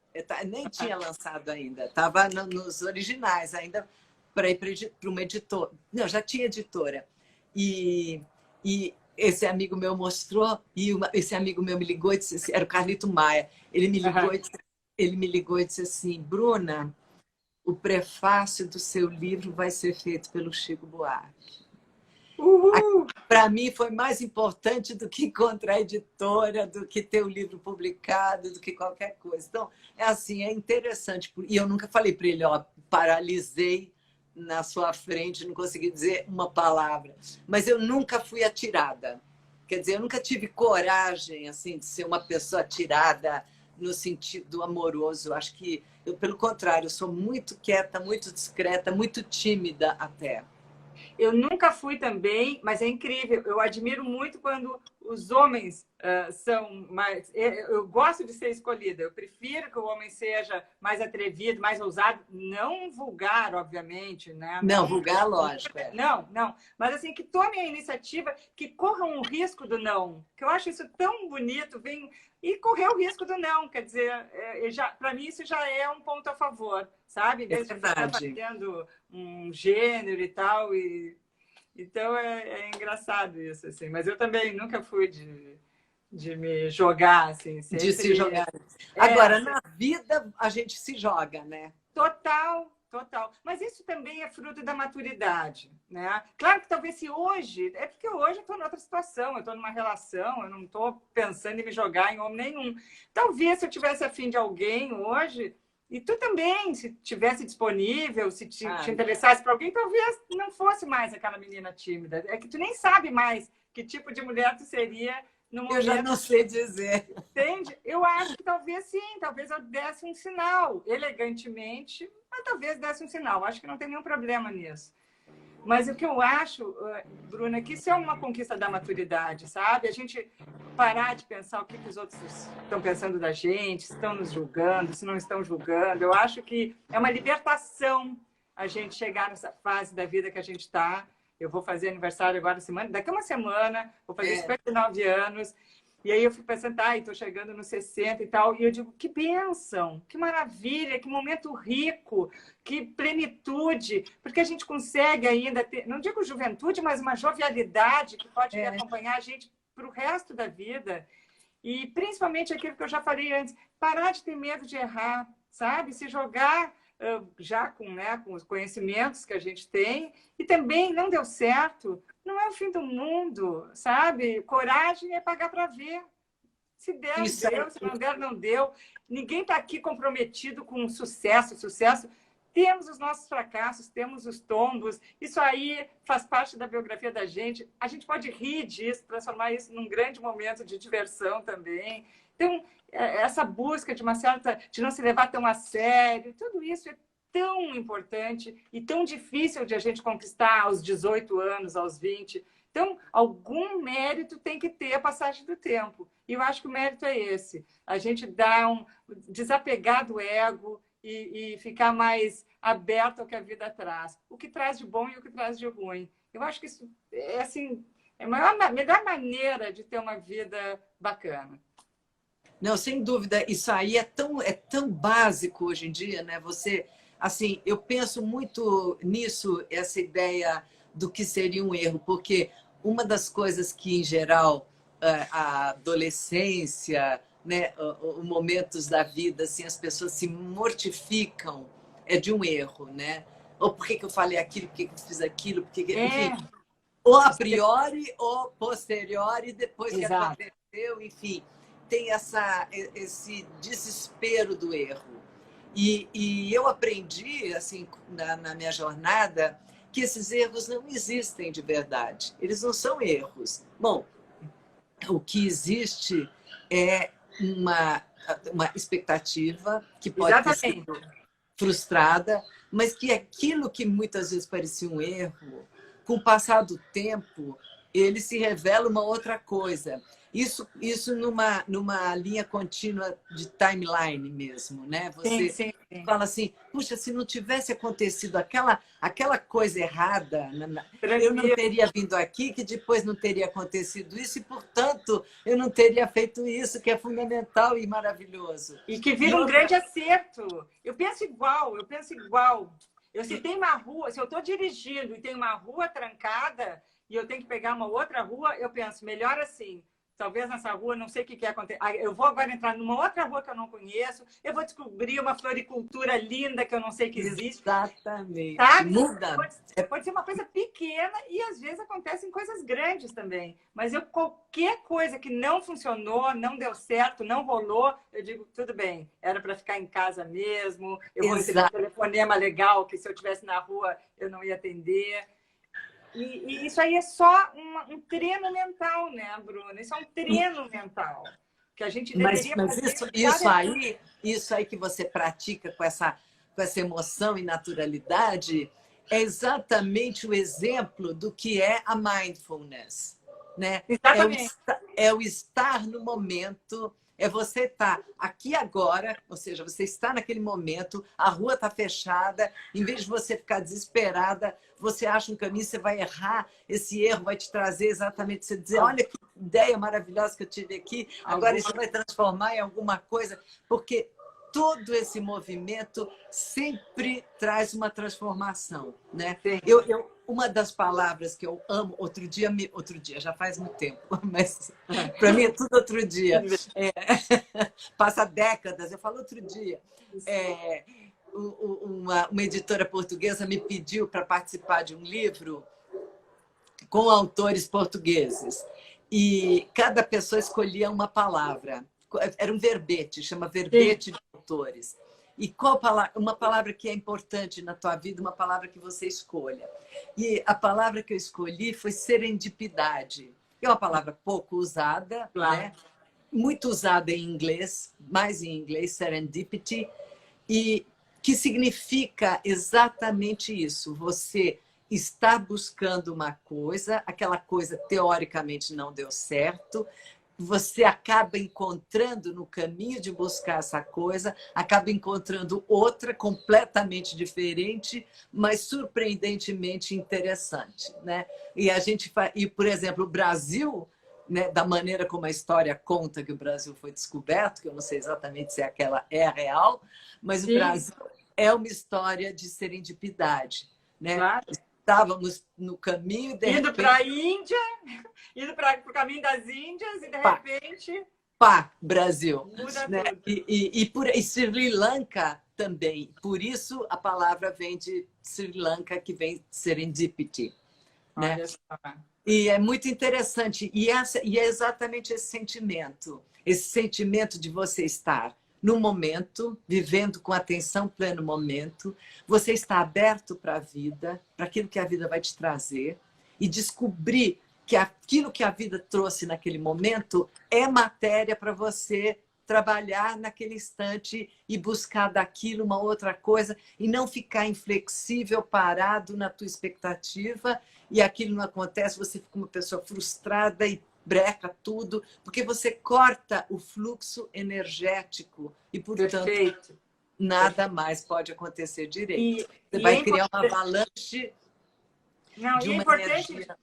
Nem tinha lançado ainda. Estava nos originais ainda para ir para uma editora. Não, já tinha editora. E esse amigo meu mostrou, e esse amigo meu me ligou e disse assim, era o Carlito Maia. Ele me ligou e disse assim, Bruna, o prefácio do seu livro vai ser feito pelo Chico Buarque. Para mim foi mais importante do que encontrar a editora, do que ter o livro publicado, do que qualquer coisa. Então, é assim, é interessante. E eu nunca falei para ele, ó, paralisei na sua frente, não consegui dizer uma palavra. Mas eu nunca fui atirada. Quer dizer, eu nunca tive coragem assim de ser uma pessoa atirada no sentido amoroso. Acho que eu, pelo contrário, eu sou muito quieta, muito discreta, muito tímida até. Eu nunca fui também, mas é incrível. Eu admiro muito quando os homens são mais... Eu gosto de ser escolhida. Eu prefiro que o homem seja mais atrevido, mais ousado. Não vulgar, obviamente, né? Não, vulgar, lógico. Não. Mas assim, que tome a iniciativa, que corram o risco do não. Que eu acho isso tão bonito. E correr o risco do não. Quer dizer, para mim isso já é um ponto a favor, sabe? Em vez de ficar fazendo um gênero e tal. Então é engraçado isso, assim. Mas eu também nunca fui de me jogar, assim. Sempre... De se jogar. Agora, na vida, a gente se joga, né? Total. Mas isso também é fruto da maturidade, né? Claro que talvez se hoje... É porque hoje eu estou em outra situação, eu estou numa relação, eu não estou pensando em me jogar em homem nenhum. Talvez se eu tivesse afim de alguém hoje... E tu também, se tivesse disponível, se te interessasse para alguém, talvez não fosse mais aquela menina tímida. É que tu nem sabe mais que tipo de mulher tu seria no momento. Eu já não sei dizer. Entende? Eu acho que talvez sim, talvez eu desse um sinal, elegantemente, mas talvez desse um sinal. Acho que não tem nenhum problema nisso. Mas o que eu acho, Bruna, é que isso é uma conquista da maturidade, sabe? A gente parar de pensar o que os outros estão pensando da gente, se estão nos julgando, se não estão julgando. Eu acho que é uma libertação a gente chegar nessa fase da vida que a gente está. Eu vou fazer aniversário agora daqui a uma semana, vou fazer 59 anos. E aí eu fico pensando, estou chegando nos 60 e tal, e eu digo, que bênção, que maravilha, que momento rico, que plenitude, porque a gente consegue ainda ter, não digo juventude, mas uma jovialidade que pode acompanhar a gente para o resto da vida. E principalmente aquilo que eu já falei antes, parar de ter medo de errar, sabe? Se jogar já com os conhecimentos que a gente tem, e também não deu certo, não é o fim do mundo, sabe? Coragem é pagar para ver. Se der, deu. Se não der, não deu. Ninguém está aqui comprometido com sucesso. Temos os nossos fracassos, temos os tombos. Isso aí faz parte da biografia da gente. A gente pode rir disso, transformar isso num grande momento de diversão também. Então, essa busca de de não se levar tão a sério, tudo isso é tão importante e tão difícil de a gente conquistar aos 18 anos, aos 20. Então, algum mérito tem que ter a passagem do tempo. E eu acho que o mérito é esse. A gente desapegar do ego e ficar mais aberto ao que a vida traz. O que traz de bom e o que traz de ruim. Eu acho que isso é, assim, é a melhor maneira de ter uma vida bacana. Não, sem dúvida. Isso aí é tão básico hoje em dia, né? Assim, eu penso muito nisso, essa ideia do que seria um erro, porque uma das coisas que, em geral, a adolescência, né, os momentos da vida, assim, as pessoas se mortificam de um erro, né? Ou por que eu falei aquilo, por que eu fiz aquilo, enfim, ou a priori, ou posteriori, depois que aconteceu, enfim, tem esse desespero do erro. E eu aprendi, assim, na minha jornada, que esses erros não existem de verdade. Eles não são erros. Bom, o que existe é uma expectativa que pode ter sido frustrada, mas que aquilo que muitas vezes parecia um erro, com o passar do tempo, ele se revela uma outra coisa. Isso numa linha contínua de timeline mesmo, né? Você sim. fala assim, puxa, se não tivesse acontecido aquela coisa errada, eu não teria vindo aqui, que depois não teria acontecido isso, e, portanto, eu não teria feito isso, que é fundamental e maravilhoso. E que vira um grande acerto. Eu penso igual. Se tem uma rua, se eu estou dirigindo e tem uma rua trancada e eu tenho que pegar uma outra rua, eu penso, melhor assim. Talvez nessa rua, não sei o que acontecer. Eu vou agora entrar numa outra rua que eu não conheço, eu vou descobrir uma floricultura linda que eu não sei que existe. Exatamente. Sabe? Muda. Pode ser uma coisa pequena e às vezes acontecem coisas grandes também. Mas qualquer coisa que não funcionou, não deu certo, não rolou, eu digo, tudo bem, era para ficar em casa mesmo, eu vou ter um telefonema legal que se eu estivesse na rua eu não ia atender. E isso aí é só um treino mental, né, Bruna? Isso é um treino mental que a gente deveria fazer. Isso aí que você pratica com essa emoção e naturalidade é exatamente o exemplo do que é a mindfulness, né? Exatamente. É o estar no momento. É você estar aqui agora, ou seja, você está naquele momento, a rua está fechada, em vez de você ficar desesperada, você acha um caminho, você vai errar, esse erro vai te trazer exatamente, você dizer, olha que ideia maravilhosa que eu tive aqui, agora isso vai transformar em alguma coisa, porque todo esse movimento sempre traz uma transformação, né? Uma das palavras que eu amo, outro dia, já faz muito tempo, mas para mim é tudo outro dia. Passa décadas, eu falo outro dia. Uma editora portuguesa me pediu para participar de um livro com autores portugueses. E cada pessoa escolhia uma palavra. Era um verbete, chama Verbete de Autores. E qual uma palavra que é importante na tua vida, uma palavra que você escolha. E a palavra que eu escolhi foi serendipidade. É uma palavra pouco usada, né? Muito usada em inglês, mais em inglês, serendipity, e que significa exatamente isso. Você está buscando uma coisa, aquela coisa teoricamente não deu certo, você acaba encontrando no caminho de buscar essa coisa, acaba encontrando outra completamente diferente, mas surpreendentemente interessante, né? E a gente e por exemplo, o Brasil, né, da maneira como a história conta que o Brasil foi descoberto, que eu não sei exatamente se aquela é real, mas o Sim, Brasil é uma história de serendipidade, né? claro. Estávamos no caminho e de Indo para repente a Índia, indo para o caminho das Índias e de pá, repente pá, Brasil, muda né? tudo. E Sri Lanka também. Por isso a palavra vem de Sri Lanka, que vem serendipity, né? Olha só. E é muito interessante. E é exatamente esse sentimento de você estar no momento, vivendo com atenção pleno momento, você está aberto para a vida, para aquilo que a vida vai te trazer, e descobrir que aquilo que a vida trouxe naquele momento é matéria para você trabalhar naquele instante e buscar daquilo uma outra coisa e não ficar inflexível, parado na tua expectativa e aquilo não acontece, você fica uma pessoa frustrada e breca tudo, porque você corta o fluxo energético e, portanto, Perfeito. nada mais pode acontecer direito. Você E vai é criar uma importante, avalanche não, de e é uma importante, energia.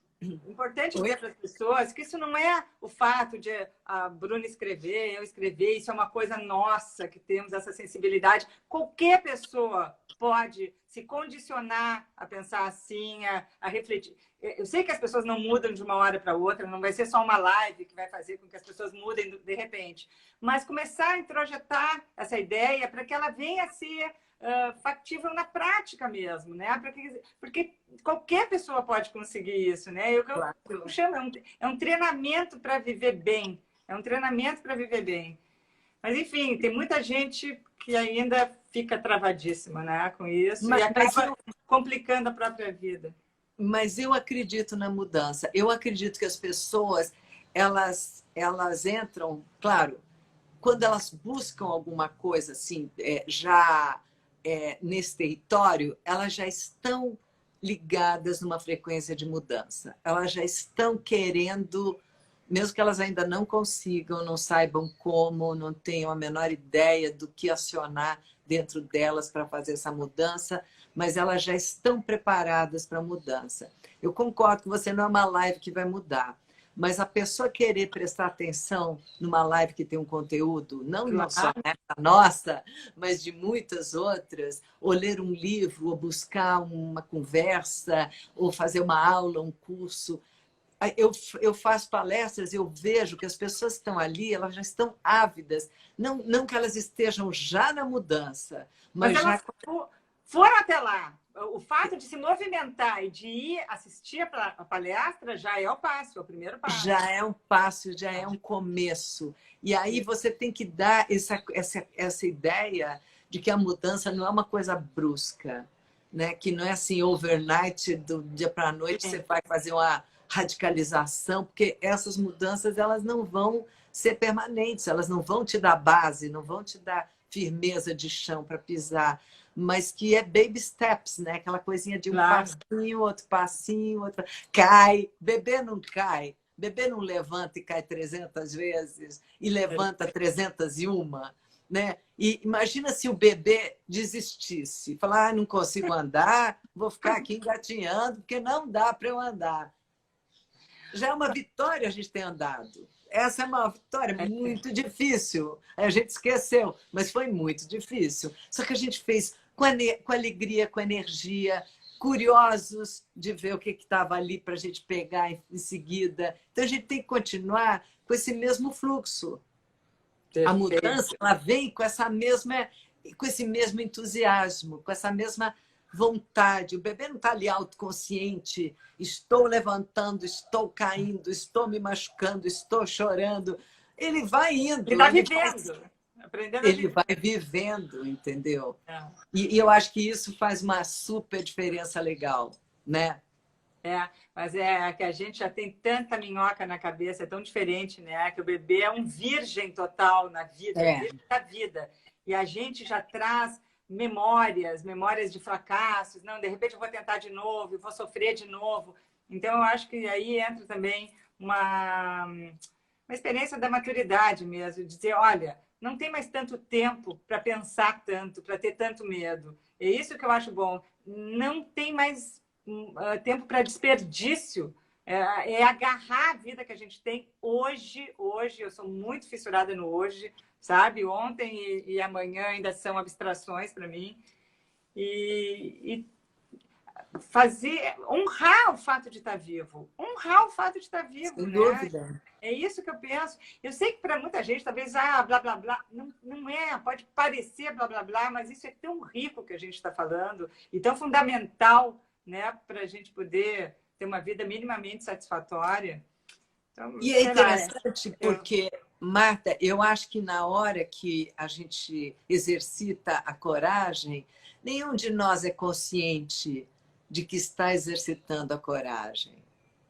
importante Oi? dizer para as pessoas que isso não é o fato de a Bruna escrever, eu escrever, isso é uma coisa nossa que temos essa sensibilidade. Qualquer pessoa pode se condicionar a pensar assim, a refletir. Eu sei que as pessoas não mudam de uma hora para outra, não vai ser só uma live que vai fazer com que as pessoas mudem de repente, mas começar a introjetar essa ideia para que ela venha a ser factível na prática mesmo, né? Porque qualquer pessoa pode conseguir isso, né? Eu chamo, é um treinamento para viver bem. É um treinamento para viver bem. Mas, enfim, tem muita gente que ainda fica travadíssima, né, com isso e Mas acaba eu, complicando a própria vida. mas eu acredito na mudança. Eu acredito que as pessoas, elas entram, claro, quando elas buscam alguma coisa assim, já nesse território, elas já estão ligadas numa frequência de mudança. Elas já estão querendo, mesmo que elas ainda não consigam, não saibam como, não tenham a menor ideia do que acionar dentro delas para fazer essa mudança, mas elas já estão preparadas para a mudança. Eu concordo que você não é uma live que vai mudar, mas a pessoa querer prestar atenção numa live que tem um conteúdo, não só Claro. nessa nossa, mas de muitas outras, ou ler um livro, ou buscar uma conversa, ou fazer uma aula, um curso. Eu faço palestras, eu vejo que as pessoas que estão ali, elas já estão ávidas. Não que elas estejam já na mudança, Mas mas já elas foram até lá. O fato de se movimentar e de ir assistir a palestra já é o passo, é o primeiro passo. já é um passo, já é um começo. E aí você tem que dar essa ideia de que a mudança não é uma coisa brusca, né? Que não é assim, overnight, do dia para a noite, você Sim, vai fazer uma radicalização, porque essas mudanças elas não vão ser permanentes, elas não vão te dar base, não vão te dar firmeza de chão para pisar, mas que é baby steps, né? Aquela coisinha de um claro. passinho, outro. Cai, bebê não cai. Bebê não levanta e cai 300 vezes e levanta 301, né? E imagina se o bebê desistisse, falar, não consigo andar, vou ficar aqui engatinhando, porque não dá para eu andar. Já é uma vitória a gente ter andado. Essa é uma vitória muito difícil. A gente esqueceu, mas foi muito difícil. Só que a gente fez com alegria, com energia, curiosos de ver o que estava ali para a gente pegar em seguida. Então a gente tem que continuar com esse mesmo fluxo. A mudança ela vem com com esse mesmo entusiasmo, com essa mesma vontade. O bebê não está ali autoconsciente. Estou levantando, estou caindo, estou me machucando, estou chorando. Ele vai Ele indo, está vivendo, aprendendo a ele viver. vai vivendo, entendeu? É. E eu acho que isso faz uma super diferença legal, né? Mas é que a gente já tem tanta minhoca na cabeça, é tão diferente, né? Que o bebê é um virgem total na vida, É. virgem da vida. E a gente já traz memórias de fracassos. Não, de repente eu vou tentar de novo, eu vou sofrer de novo. Então eu acho que aí entra também uma experiência da maturidade mesmo, dizer, olha, não tem mais tanto tempo para pensar tanto, para ter tanto medo. É isso que eu acho bom. Não tem mais tempo para desperdício. É agarrar a vida que a gente tem hoje. Hoje, eu sou muito fissurada no hoje, sabe? Ontem e amanhã ainda são abstrações para mim. E fazer, honrar o fato de estar vivo. Honrar o fato de estar vivo, Sem né? dúvida. É isso que eu penso. Eu sei que para muita gente, talvez, blá, blá, blá. Não, não é, pode parecer blá, blá, blá, mas isso é tão rico que a gente está falando e tão fundamental, né, para a gente poder ter uma vida minimamente satisfatória. Então, E é sei lá, interessante porque, Marta, eu acho que na hora que a gente exercita a coragem, nenhum de nós é consciente de que está exercitando a coragem.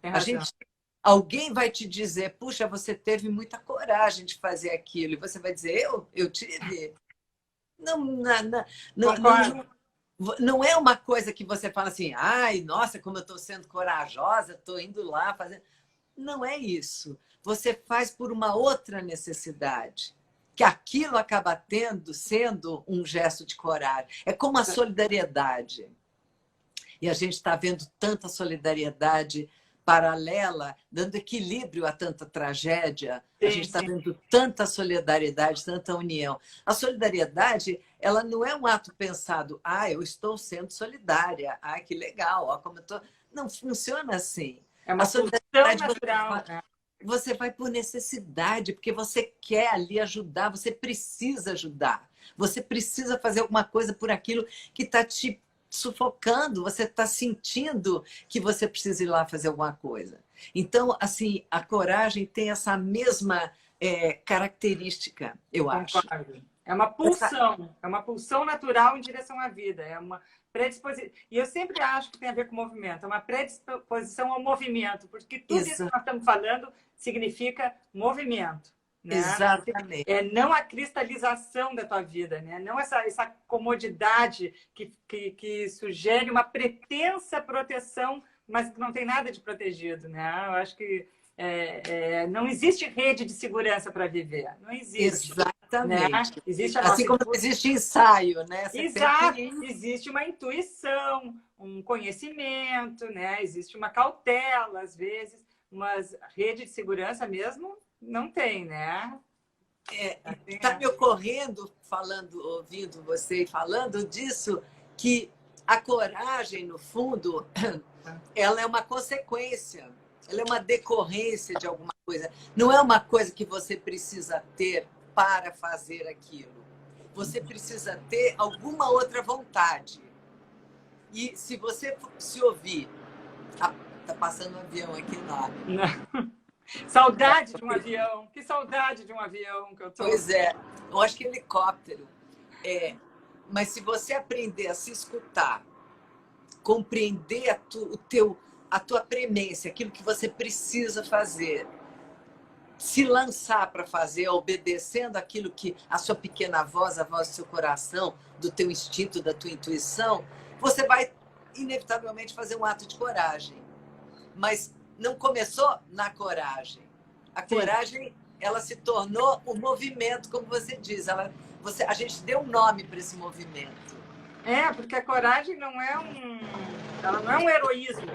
tem A razão. gente, alguém vai te dizer, puxa, você teve muita coragem de fazer aquilo, e você vai dizer, eu tive. Não, Concordo. não é uma coisa que você fala assim, ai, nossa, como eu estou sendo corajosa, estou indo lá fazendo. Não é isso. Você faz por uma outra necessidade, que aquilo acaba sendo um gesto de coragem. É como a solidariedade. E a gente está vendo tanta solidariedade paralela, dando equilíbrio a tanta tragédia. A gente está vendo tanta solidariedade, tanta união. A solidariedade, ela não é um ato pensado, eu estou sendo solidária, que legal, como eu estou. Não funciona assim. É uma pulsão natural. Você vai por necessidade, porque você quer ali ajudar, você precisa ajudar. Você precisa fazer alguma coisa por aquilo que está te sufocando, você está sentindo que você precisa ir lá fazer alguma coisa. Então, assim, a coragem tem essa mesma característica, eu acho. É uma pulsão natural em direção à vida, é uma predisposição. E eu sempre acho que tem a ver com movimento, é uma predisposição ao movimento, porque tudo isso que nós estamos falando significa movimento. Né? Exatamente. É não a cristalização da tua vida, né? Não essa comodidade que sugere uma pretensa proteção, mas que não tem nada de protegido. Né? Eu acho que não existe rede de segurança para viver. Não existe. Exatamente. Né? Existe assim como não existe ensaio, né? Exato. Existe uma intuição, um conhecimento, né? Existe uma cautela, às vezes, mas rede de segurança mesmo não tem, né? Está me ocorrendo, ouvindo você falando disso, que a coragem, no fundo, ela é uma consequência, ela é uma decorrência de alguma coisa. Não é uma coisa que você precisa ter para fazer aquilo. Você precisa ter alguma outra vontade. E se você se ouvir... Está passando um avião aqui enorme. Não. Saudade de um avião. Que saudade de um avião que eu tô. Pois é. Eu acho que é helicóptero. Mas se você aprender a se escutar, compreender a tua premência, aquilo que você precisa fazer, se lançar para fazer, obedecendo aquilo que a sua pequena voz, a voz do seu coração, do teu instinto, da tua intuição, você vai inevitavelmente fazer um ato de coragem. Mas não começou na coragem. A coragem, ela se tornou o movimento, como você diz. A gente deu um nome para esse movimento. Porque a coragem ela não é um heroísmo.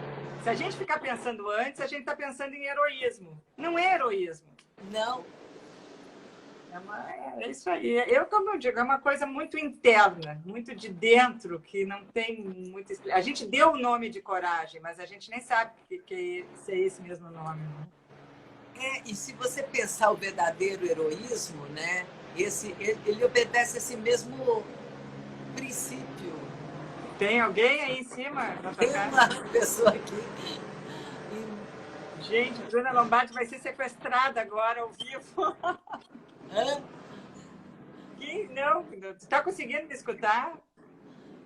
Se a gente ficar pensando antes, a gente está pensando em heroísmo. Não é heroísmo. Não. É isso aí. Como eu digo, é uma coisa muito interna, muito de dentro, que não tem muito... A gente deu o nome de coragem, mas a gente nem sabe se é esse mesmo nome. Né? E se você pensar o verdadeiro heroísmo, né? Ele obedece esse mesmo princípio. Tem alguém aí em cima? Tem uma pessoa aqui. Gente, Bruna Lombardi vai ser sequestrada agora, ao vivo. Hã? Não, tu está conseguindo me escutar?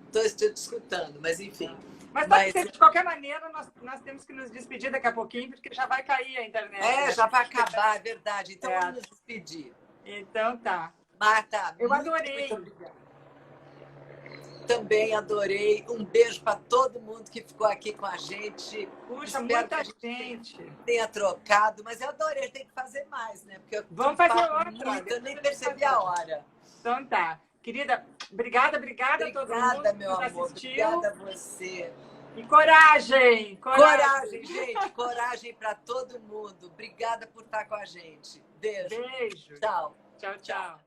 Estou te escutando, mas enfim. Mas de qualquer maneira, nós temos que nos despedir daqui a pouquinho, porque já vai cair a internet. Né? Já vai acabar, é verdade. Então, vamos nos despedir. Então, tá. Marta, eu adorei. Muito obrigada. também adorei. Um beijo para todo mundo que ficou aqui com a gente. Puxa, Espero muita que a gente gente. tenha trocado, mas eu adorei, tem que fazer mais, né? Porque eu Vamos fazer falo outra. muito, eu nem Depois a gente percebi faz a outra. hora. Então tá. Querida, obrigada a todo mundo Obrigada, que meu nos amor. assistiu. Obrigada a você. E coragem! Coragem, gente. Coragem para todo mundo. Obrigada por estar com a gente. Beijo. Beijo. Tchau. Tchau, tchau.